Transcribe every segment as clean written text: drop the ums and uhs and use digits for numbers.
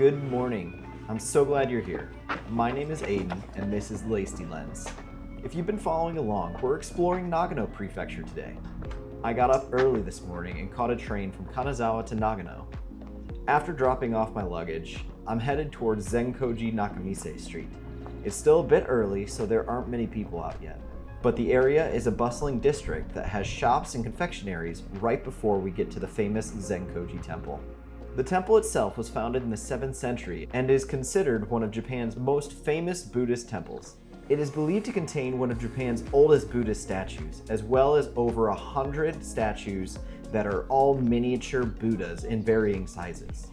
Good morning. I'm so glad you're here. My name is Aiden, and this is Lacey Lens. If you've been following along, we're exploring Nagano Prefecture today. I got up early this morning and caught a train from Kanazawa to Nagano. After dropping off my luggage, I'm headed towards Zenkoji Nakamise Street. It's still a bit early, so there aren't many people out yet. But the area is a bustling district that has shops and confectionaries right before we get to the famous Zenkoji Temple. The temple itself was founded in the 7th century and is considered one of Japan's most famous Buddhist temples. It is believed to contain one of Japan's oldest Buddhist statues, as well as over 100 statues that are all miniature Buddhas in varying sizes.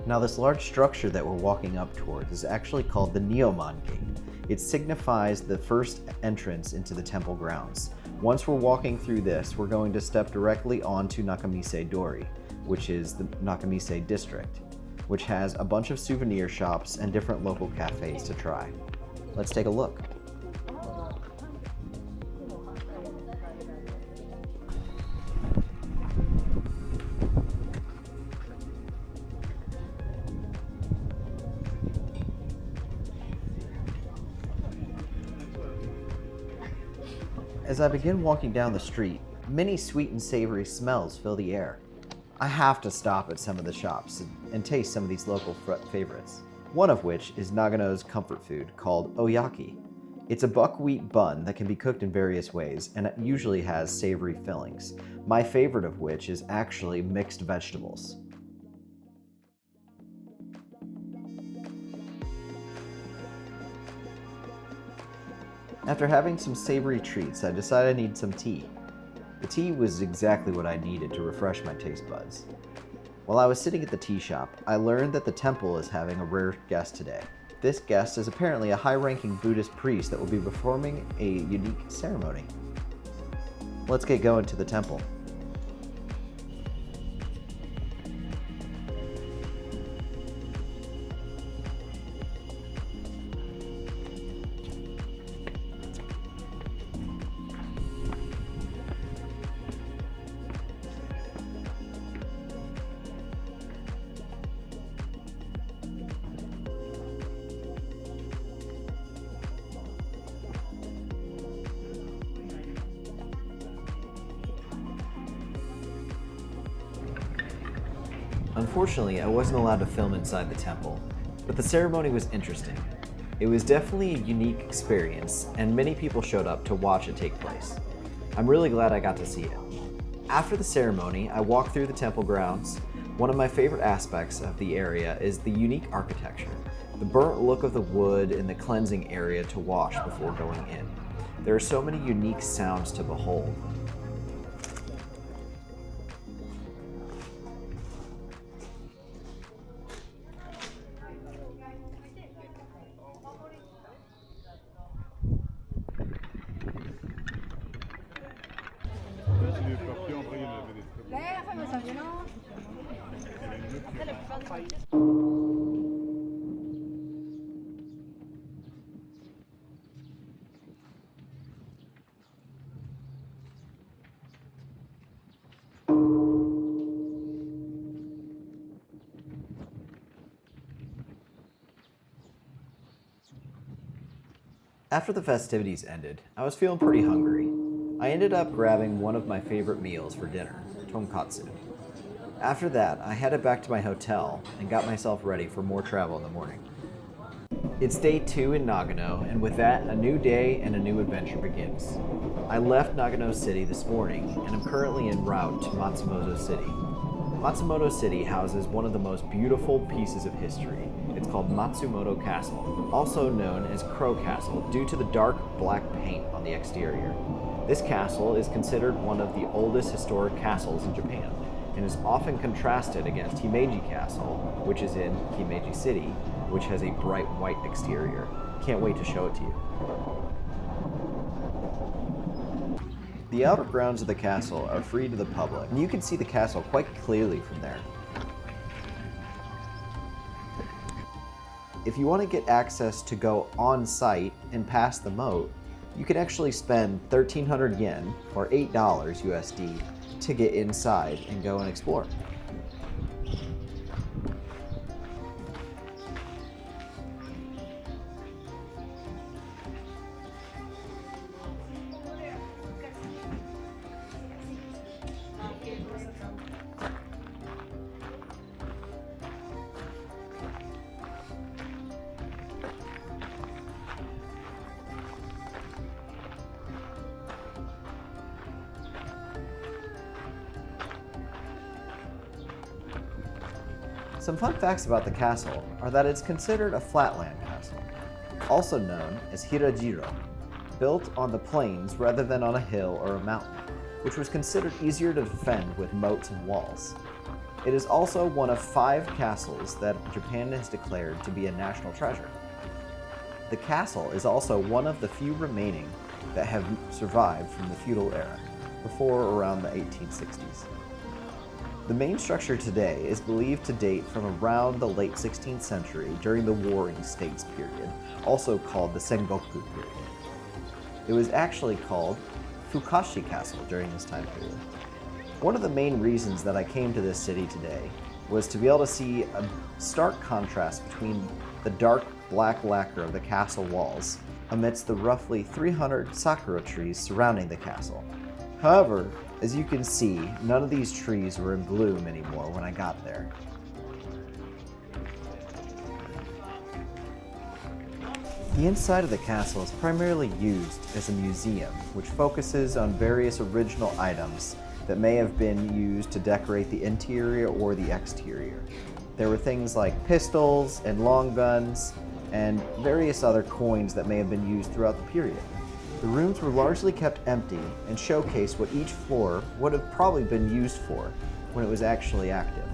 Now, this large structure that we're walking up towards is actually called the Nyoman Gate. It signifies the first entrance into the temple grounds. Once we're walking through this, we're going to step directly onto Nakamise Dori, which is the Nakamise district, which has a bunch of souvenir shops and different local cafes to try. Let's take a look. As I begin walking down the street, many sweet and savory smells fill the air. I have to stop at some of the shops and taste some of these local favorites. One of which is Nagano's comfort food called Oyaki. It's a buckwheat bun that can be cooked in various ways, and it usually has savory fillings. My favorite of which is actually mixed vegetables. After having some savory treats, I decided I needed some tea. The tea was exactly what I needed to refresh my taste buds. While I was sitting at the tea shop, I learned that the temple is having a rare guest today. This guest is apparently a high-ranking Buddhist priest that will be performing a unique ceremony. Let's get going to the temple. Unfortunately, I wasn't allowed to film inside the temple, but the ceremony was interesting. It was definitely a unique experience, and many people showed up to watch it take place. I'm really glad I got to see it. After the ceremony, I walked through the temple grounds. One of my favorite aspects of the area is the unique architecture, the burnt look of the wood and the cleansing area to wash before going in. There are so many unique sounds to behold. After the festivities ended, I was feeling pretty hungry. I ended up grabbing one of my favorite meals for dinner, tonkatsu. After that, I headed back to my hotel and got myself ready for more travel in the morning. It's day 2 in Nagano, and with that, a new day and a new adventure begins. I left Nagano City this morning, and I'm currently en route to Matsumoto City. Matsumoto City houses one of the most beautiful pieces of history. It's called Matsumoto Castle, also known as Crow Castle due to the dark black paint on the exterior. This castle is considered one of the oldest historic castles in Japan, and is often contrasted against Himeji Castle, which is in Himeji City, which has a bright white exterior. Can't wait to show it to you. The outer grounds of the castle are free to the public, and you can see the castle quite clearly from there. If you want to get access to go on site and pass the moat, you can actually spend 1,300 yen, or $8 USD, to get inside and go and explore. Some fun facts about the castle are that it's considered a flatland castle, also known as Hirajiro, built on the plains rather than on a hill or a mountain, which was considered easier to defend with moats and walls. It is also one of 5 castles that Japan has declared to be a national treasure. The castle is also one of the few remaining that have survived from the feudal era, before around the 1860s. The main structure today is believed to date from around the late 16th century during the Warring States period, also called the Sengoku period. It was actually called Fukashi Castle during this time period. One of the main reasons that I came to this city today was to be able to see a stark contrast between the dark black lacquer of the castle walls amidst the roughly 300 Sakura trees surrounding the castle. However, as you can see, none of these trees were in bloom anymore when I got there. The inside of the castle is primarily used as a museum, which focuses on various original items that may have been used to decorate the interior or the exterior. There were things like pistols and long guns and various other coins that may have been used throughout the period. The rooms were largely kept empty and showcased what each floor would have probably been used for when it was actually active.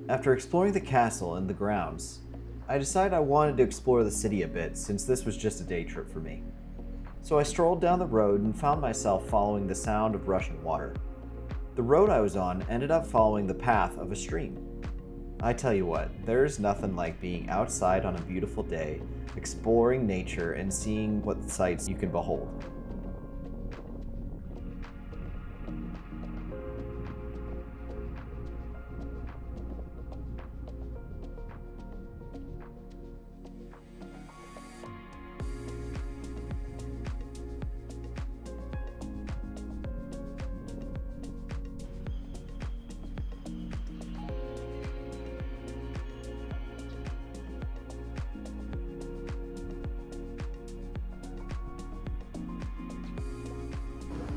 After exploring the castle and the grounds, I decided I wanted to explore the city a bit since this was just a day trip for me. So I strolled down the road and found myself following the sound of rushing water. The road I was on ended up following the path of a stream. I tell you what, there's nothing like being outside on a beautiful day, exploring nature and seeing what sights you can behold.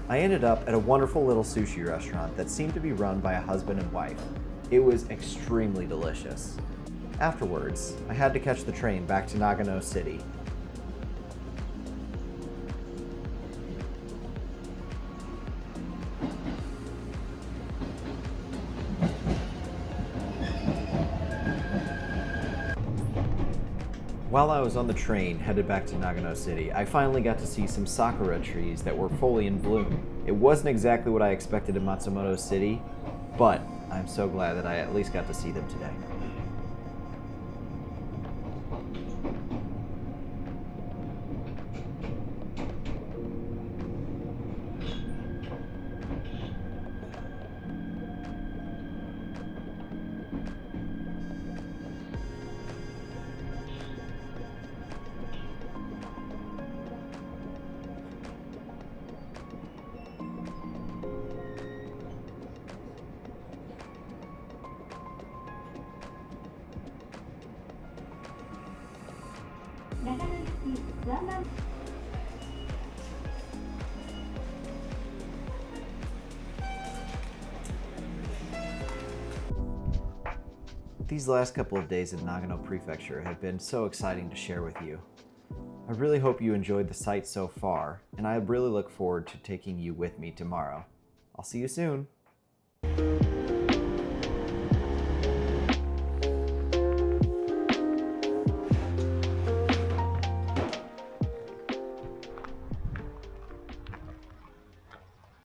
I ended up at a wonderful little sushi restaurant that seemed to be run by a husband and wife. It was extremely delicious. Afterwards, I had to catch the train back to Nagano City. While I was on the train headed back to Nagano City, I finally got to see some Sakura trees that were fully in bloom. It wasn't exactly what I expected in Matsumoto City, but I'm so glad that I at least got to see them today. These last couple of days in Nagano Prefecture have been so exciting to share with you. I really hope you enjoyed the sights so far, and I really look forward to taking you with me tomorrow. I'll see you soon!